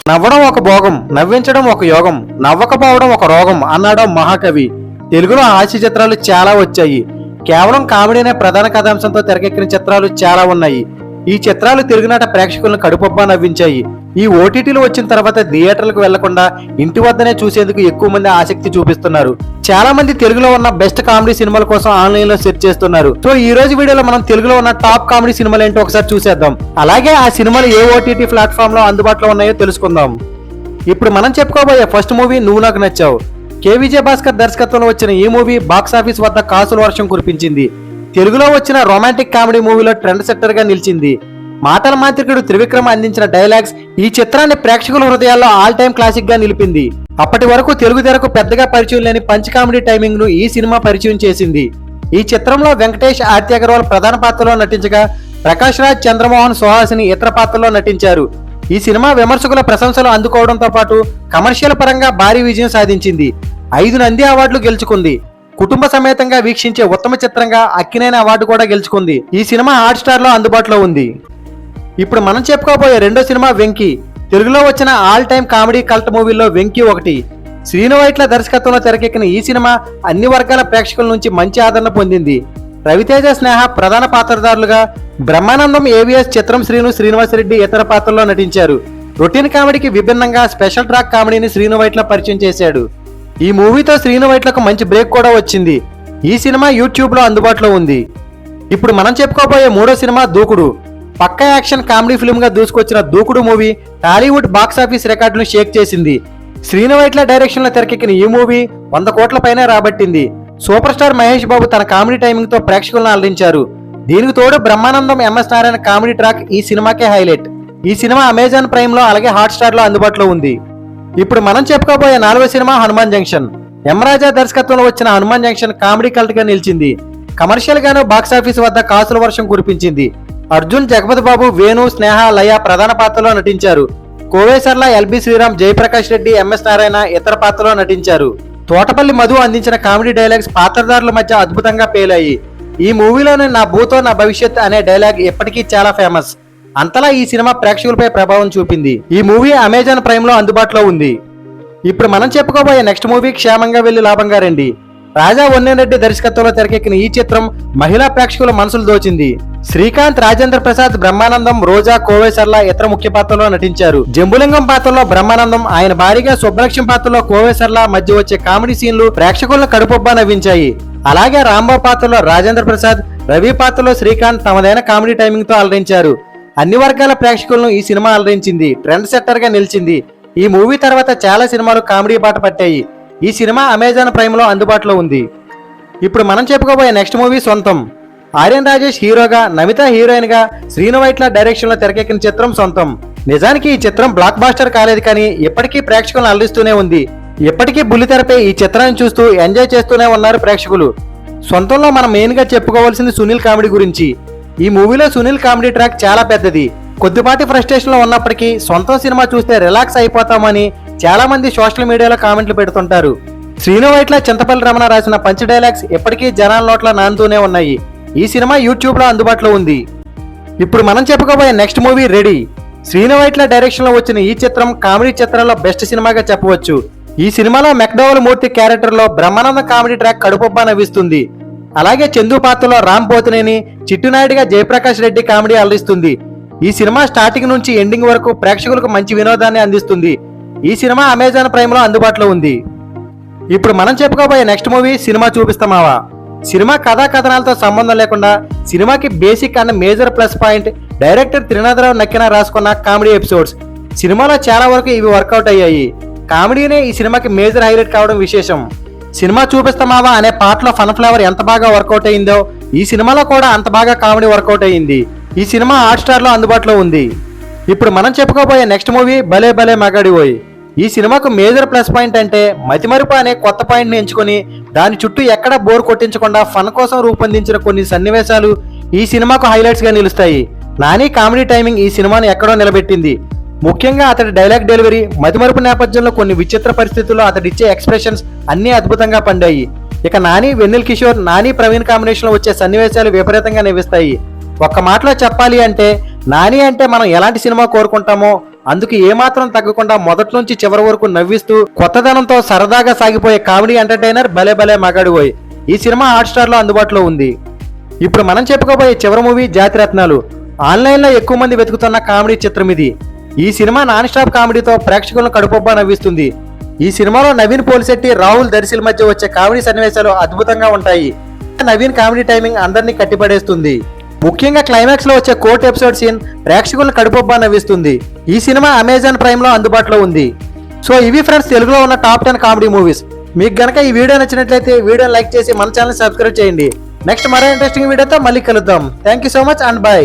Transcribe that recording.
నవ్వడం ఒక భోగం, నవ్వించడం ఒక యోగం, నవ్వకపోవడం ఒక రోగం అన్నాడు మహాకవి. తెలుగులో హాస్య చిత్రాలు చాలా వచ్చాయి. కేవలం కామెడీ అనే ప్రధాన కథాంశంతో తెరకెక్కిన చిత్రాలు చాలా ఉన్నాయి. ఈ చిత్రాలు తెలుగునాట ప్రేక్షకులను కడుపొబ్బా నవ్వించాయి. ఈ ఓటీటీలు వచ్చిన తర్వాత థియేటర్లకు వెళ్లకుండా ఇంటి వద్దనే చూసేందుకు ఎక్కువ మంది ఆసక్తి చూపిస్తున్నారు. చాలా మంది తెలుగులో ఉన్న బెస్ట్ కామెడీ సినిమాల కోసం ఆన్లైన్ లో సెర్చ్ చేస్తున్నారు. సో ఈ రోజు వీడియోలో మనం తెలుగులో ఉన్న టాప్ కామెడీ సినిమాలు ఏంటో ఒకసారి చూసేద్దాం. అలాగే ఆ సినిమాలు ఏ ఓటీటీ ప్లాట్ఫామ్ లో అందుబాటులో ఉన్నాయో తెలుసుకుందాం. ఇప్పుడు మనం చెప్పుకోబోయే ఫస్ట్ మూవీ నువ్వు నాకు నచ్చావు. కె విజయభాస్కర్ దర్శకత్వంలో వచ్చిన ఈ మూవీ బాక్సాఫీస్ వద్ద కాసుల వర్షం కురిపించింది. తెలుగులో వచ్చిన రొమాంటిక్ కామెడీ మూవీలో ట్రెండ్ సెట్టర్ గా నిలిచింది. మాటల మాంత్రికుడు త్రివిక్రమ్ అందించిన డైలాగ్స్ ఈ చిత్రాన్ని ప్రేక్షకుల హృదయాల్లో ఆల్ టైమ్ క్లాసిక్ గా నిలిపింది. అప్పటి వరకు తెలుగు తెరకు పెద్దగా పరిచయం లేని పంచ్ కామెడీ టైమింగ్ ను ఈ సినిమా పరిచయం చేసింది. ఈ చిత్రంలో వెంకటేష్, ఆర్తి అగర్వాల్ ప్రధాన పాత్రలో నటించగా ప్రకాష్ రాజ్, చంద్రమోహన్, సుహాసిని ఇతర పాత్రల్లో నటించారు. ఈ సినిమా విమర్శకుల ప్రశంసలు అందుకోవడంతో పాటు కమర్షియల్ పరంగా భారీ విజయం సాధించింది. 5 నంది అవార్డులు గెలుచుకుంది. కుటుంబ సమేతంగా వీక్షించే ఉత్తమ చిత్రంగా అక్కినేని అవార్డు కూడా గెలుచుకుంది. ఈ సినిమా హాట్ స్టార్ లో అందుబాటులో ఉంది. ఇప్పుడు మనం చెప్పుకోబోయే రెండో సినిమా వెంకీ. తెలుగులో వచ్చిన ఆల్ టైమ్ కామెడీ కల్ట్ మూవీల్లో వెంకీ ఒకటి. శ్రీను వైట్ల దర్శకత్వంలో తెరకెక్కిన ఈ సినిమా అన్ని వర్గాల ప్రేక్షకుల నుంచి మంచి ఆదరణ పొందింది. రవితేజ, స్నేహ ప్రధాన పాత్రధారులుగా, బ్రహ్మానందం, ఏవిఎస్, చిత్రం శ్రీను, శ్రీనివాసరెడ్డి ఇతర పాత్రల్లో నటించారు. రొటీన్ కామెడీకి విభిన్నంగా స్పెషల్ ట్రాక్ కామెడీని శ్రీను వైట్ల పరిచయం చేశాడు. ఈ మూవీతో శ్రీను వైట్లకు మంచి బ్రేక్ కూడా వచ్చింది. ఈ సినిమా యూట్యూబ్ లో అందుబాటులో ఉంది. ఇప్పుడు మనం చెప్పుకోబోయే మూడో సినిమా దూకుడు. పక్కా యాక్షన్ కామెడీ ఫిల్మ్ గా దూసుకొచ్చిన దూకుడు మూవీ టాలీవుడ్ బాక్సాఫీస్ రికార్డును షేక్ చేసింది. శ్రీను వైట్ల డైరెక్షన్ లో తెరకెక్కిన ఈ మూవీ 100 కోట్ల పైనే రాబట్టింది. సూపర్ స్టార్ మహేష్ బాబు తన కామెడీ టైమింగ్ తో ప్రేక్షకులను అలరించారు. దీనికి తోడు Brahmanandam, MS Narayana comedy track ఈ సినిమాకే హైలైట్. ఈ సినిమా అమెజాన్ ప్రైమ్ లో అలాగే హాట్ స్టార్ లో అందుబాటులో ఉంది. ఇప్పుడు మనం చెప్పుకోబోయే నాలుగో సినిమా హనుమాన్ జంక్షన్. ఎం రాజా దర్శకత్వంలో వచ్చిన హనుమాన్ జంక్షన్ కామెడీ కల్ట్ గా నిలిచింది. కమర్షియల్ గాను బాక్సాఫీస్ వద్ద కాసుల వర్షం కురిపించింది. అర్జున్, జగపతి బాబు, వేణు, స్నేహ, లయ ప్రధాన పాత్రలో నటించారు. కోవేసర్ల, ఎల్బి శ్రీరామ్, జయప్రకాష్ రెడ్డి, ఎంఎస్ నారాయణ ఇతర పాత్రలో నటించారు. తోటపల్లి మధు అందించిన కామెడీ డైలాగ్స్ పాత్రధారుల మధ్య అద్భుతంగా పేలాయి. ఈ మూవీలోని నా భూతో నా భవిష్యత్ అనే డైలాగ్ ఇప్పటికీ చాలా ఫేమస్. అంతలా ఈ సినిమా ప్రేక్షకులపై ప్రభావం చూపింది. ఈ మూవీ అమెజాన్ ప్రైమ్ లో అందుబాటులో ఉంది. ఇప్పుడు మనం చెప్పుకోబోయే నెక్స్ట్ మూవీ క్షేమంగా వెళ్లి లాభంగా రండి. రాజా వన్నేరెడ్డి దర్శకత్వంలో తెరకెక్కిన ఈ చిత్రం మహిళా ప్రేక్షకుల మనసులు దోచింది. శ్రీకాంత్, రాజేంద్ర ప్రసాద్, బ్రహ్మానందం, రోజా, కోవేసర్ల ఇతర ముఖ్య పాత్రలో నటించారు. జంబులింగం పాత్రలో బ్రహ్మానందం, ఆయన భారీగా శుభలక్ష్మి పాత్రలో కోవేసర్ల మధ్య వచ్చే కామెడీ సీన్లు ప్రేక్షకులను కడుపొబ్బా నవ్వించాయి. అలాగే రాంబాబు పాత్రలో రాజేంద్ర ప్రసాద్, రవి పాత్రలో శ్రీకాంత్ తమదైన కామెడీ టైమింగ్ తో అలరించారు. అన్ని వర్గాల ప్రేక్షకులను ఈ సినిమా అలరించింది. ట్రెండ్ సెట్టర్ గా నిలిచింది. ఈ మూవీ తర్వాత చాలా సినిమాలు కామెడీ బాట పట్టాయి. ఈ సినిమా అమెజాన్ ప్రైమ్ లో అందుబాటులో ఉంది. ఇప్పుడు మనం చెప్పుకోబోయే నెక్స్ట్ మూవీ సొంతం. ఆర్యన్ రాజేష్ హీరోగా, నమిత హీరోయిన్ గా, శ్రీను వైట్ల డైరెక్షన్ లో తెరకెక్కిన చిత్రం సొంతం. నిజానికి ఈ చిత్రం బ్లాక్ బాస్టర్ కాలేదు, కానీ ఇప్పటికీ ప్రేక్షకులను అలరిస్తూనే ఉంది. ఇప్పటికీ బుల్లితెరపై ఈ చిత్రాన్ని చూస్తూ ఎంజాయ్ చేస్తూనే ఉన్నారు ప్రేక్షకులు. సొంతంలో మనం మెయిన్ గా చెప్పుకోవాల్సింది సునీల్ కామెడీ గురించి. ఈ మూవీలో సునీల్ కామెడీ ట్రాక్ చాలా పెద్దది. కొద్దిపాటి ఫ్రస్ట్రేషన్ లో ఉన్నప్పటికీ సొంతం సినిమా చూస్తే రిలాక్స్ అయిపోతామని చాలా మంది సోషల్ మీడియాలో కామెంట్లు పెడుతుంటారు. శ్రీను వైట్ల, చింతపల్లి రమణ రాసిన పంచ్ డైలాగ్స్ ఇప్పటికీ జనాల నోట్ల నానుతూనే ఉన్నాయి. ఈ సినిమా యూట్యూబ్ లో అందుబాటులో ఉంది. ఇప్పుడు మనం చెప్పుకోబోయే next movie ready. Srinu Vaitla direction లో వచ్చిన ఈ చిత్రం కామెడీ చిత్రాల్లో బెస్ట్ సినిమాగా చెప్పవచ్చు. ఈ సినిమాలో మెక్డోవల్ మూర్తి క్యారెక్టర్ లో బ్రహ్మానంద కామెడీ ట్రాక్ కడుపొబ్బా నవ్విస్తుంది. అలాగే చందు పాత్రలో రామ్ పోతినేని, చిట్టునాయుడిగా జయప్రకాష్ రెడ్డి కామెడీ అలరిస్తుంది. ఈ సినిమా స్టార్టింగ్ నుంచి ఎండింగ్ వరకు ప్రేక్షకులకు మంచి వినోదాన్ని అందిస్తుంది. ఈ సినిమా అమెజాన్ ప్రైమ్ లో అందుబాటులో ఉంది. ఇప్పుడు మనం చెప్పుకోబోయే నెక్స్ట్ మూవీ సినిమా చూపిస్తామావా. సినిమా కథా కథనాలతో సంబంధం లేకుండా సినిమాకి basic and major plus point director Trinadharao Nakkina రాసుకున్న కామెడీ ఎపిసోడ్స్. సినిమాలో చాలా వరకు ఇవి వర్కౌట్ అయ్యాయి. కామెడీనే ఈ సినిమాకి మేజర్ హైలైట్ కావడం విశేషం. సినిమా చూపిస్తామావా అనే పాటలో ఫన్ ఫ్లేవర్ ఎంత బాగా వర్కౌట్ అయిందో ఈ సినిమాలో కూడా అంత బాగా కామెడీ వర్కౌట్ అయ్యింది. ఈ సినిమా హాట్ స్టార్ లో అందుబాటులో ఉంది. ఇప్పుడు మనం చెప్పుకోబోయే నెక్స్ట్ మూవీ భలే భలే మగాడివోయ్. ఈ సినిమాకు మేజర్ ప్లస్ పాయింట్ అంటే మతిమరుపు అనే కొత్త పాయింట్ ని ఎంచుకొని దాని చుట్టూ ఎక్కడా బోర్ కొట్టించకుండా ఫన్ కోసం రూపొందించిన కొన్ని సన్నివేశాలు ఈ సినిమాకు హైలైట్స్ గా నిలుస్తాయి. నాని కామెడీ టైమింగ్ ఈ సినిమాను ఎక్కడో నిలబెట్టింది. ముఖ్యంగా అతడి డైలాగ్ డెలివరీ, మతిమరుపు నేపథ్యంలో కొన్ని విచిత్ర పరిస్థితుల్లో అతడిచ్చే ఎక్స్ప్రెషన్స్ అన్ని అద్భుతంగా పండాయి. ఇక నాని, వెన్నెల్ కిషోర్, నాని ప్రవీణ్ కాంబినేషన్ లో వచ్చే సన్నివేశాలు విపరీతంగా నవ్విస్తాయి. ఒక్క మాటలో చెప్పాలి అంటే నాని అంటే మనం ఎలాంటి సినిమా కోరుకుంటామో అందుకు ఏమాత్రం తగ్గకుండా మొదటి నుంచి చివరి వరకు నవ్విస్తూ కొత్తదనంతో సరదాగా సాగిపోయే కామెడీ ఎంటర్టైనర్ భలే భలే మగాడిపోయి ఈ సినిమా హాట్‌స్టార్ లో అందుబాటులో ఉంది. ఇప్పుడు మనం చెప్పుకోబోయే చివరి మూవీ జాతిరత్నాలు. ఆన్లైన్ లో ఎక్కువ మంది వెతుకుతున్న కామెడీ చిత్రం ఇది. ఈ సినిమా నాన్ స్టాప్ కామెడీతో ప్రేక్షకులను కడుపొబ్బా నవ్విస్తుంది. ఈ సినిమాలో నవీన్ పోలిశెట్టి, రాహుల్ దర్శిల్ మధ్య వచ్చే కామెడీ సన్నివేశాలు అద్భుతంగా ఉంటాయి. నవీన్ కామెడీ టైమింగ్ అందరినీ కట్టిపడేస్తుంది. ముఖ్యంగా క్లైమాక్స్ లో వచ్చే కోర్ట్ ఎపిసోడ్ సీన్ ప్రేక్షకులను కడుపొబ్బా నవ్విస్తుంది. ఈ సినిమా అమెజాన్ ప్రైమ్ లో అందుబాటులో ఉంది. సో ఇవి ఫ్రెండ్స్ తెలుగులో ఉన్న టాప్ 10 కామెడీ మూవీస్. మీకు గనక ఈ వీడియో నచ్చినట్లయితే వీడియోని లైక్ చేసి మన ఛానల్ సబ్స్క్రైబ్ చేయండి. నెక్స్ట్ మరో ఇంట్రెస్టింగ్ వీడియోతో మళ్ళీ కలుద్దాం. Thank you so much and by.